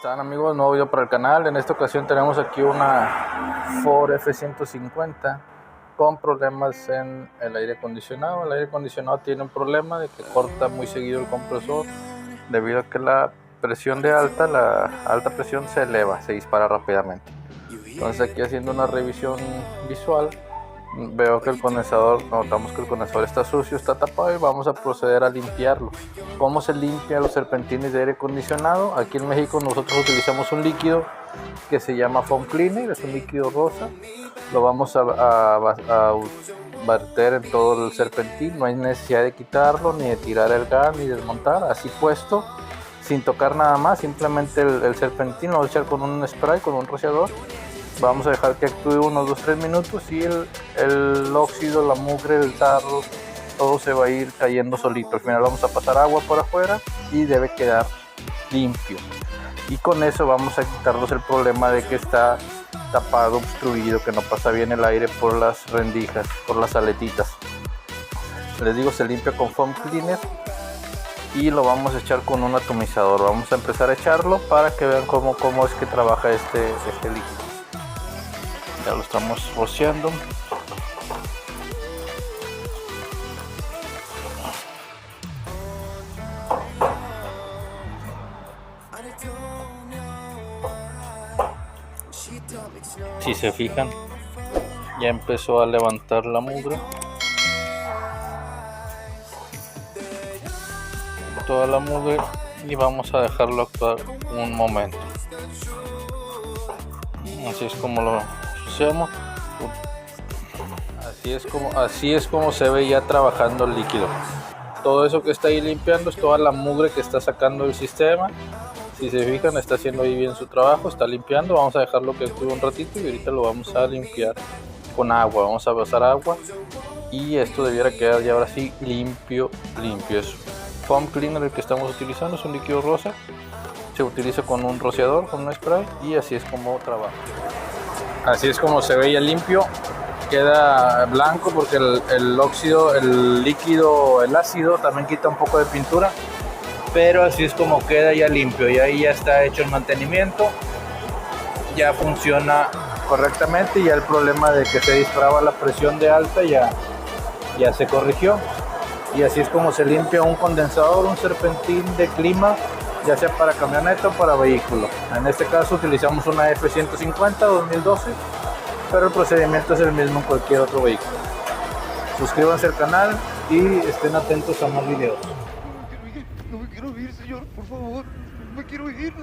están, amigos? Nuevo video para el canal. En esta ocasión tenemos aquí una Ford F-150 con problemas en el aire acondicionado. El aire acondicionado tiene un problema de que corta muy seguido el compresor debido a que la presión la alta presión se eleva, se dispara rápidamente. Entonces aquí haciendo una revisión visual veo que el condensador, notamos que el condensador está sucio, está tapado, y vamos a proceder a limpiarlo. ¿Cómo se limpia los serpentines de aire acondicionado? Aquí en México nosotros utilizamos un líquido que se llama foam cleaner, es un líquido rosa. Lo vamos a verter en todo el serpentín, no hay necesidad de quitarlo, ni de tirar el gas, ni desmontar, así puesto, sin tocar nada más, simplemente el serpentín lo vamos a echar con un spray, con un rociador. Vamos a dejar que actúe unos 2-3 minutos y el óxido, la mugre, el tarro, todo se va a ir cayendo solito. Al final vamos a pasar agua por afuera y debe quedar limpio. Y con eso vamos a quitarnos el problema de que está tapado, obstruido, que no pasa bien el aire por las rendijas, por las aletitas. Les digo, se limpia con foam cleaner y lo vamos a echar con un atomizador. Vamos a empezar a echarlo para que vean cómo es que trabaja este líquido. Ya lo estamos rociando. Si se fijan, ya empezó a levantar la mugre, toda la mugre, y vamos a dejarlo actuar un momento. Así es como lo hacemos. Así es como se ve ya trabajando el líquido. Todo eso que está ahí limpiando es toda la mugre que está sacando el sistema. Si se fijan, está haciendo ahí bien su trabajo, está limpiando. Vamos a dejarlo que actúe un ratito y ahorita lo vamos a limpiar con agua. Vamos a pasar agua y esto debiera quedar ya ahora sí limpio. Es foam cleaner el que estamos utilizando, es un líquido rosa. Se utiliza con un rociador, con un spray, y así es como trabaja. Así es como se ve ya limpio. Queda blanco porque el óxido, el líquido, el ácido también quita un poco de pintura, pero así es como queda ya limpio. Y ahí ya está hecho el mantenimiento, ya funciona correctamente, ya el problema de que se disparaba la presión de alta ya se corrigió. Y así es como se limpia un condensador, un serpentín de clima, ya sea para camioneta o para vehículo. En este caso utilizamos una F-150 2012, pero el procedimiento es el mismo en cualquier otro vehículo. Suscríbanse al canal y estén atentos a más videos. No me quiero ir, señor, por favor. No me quiero ir.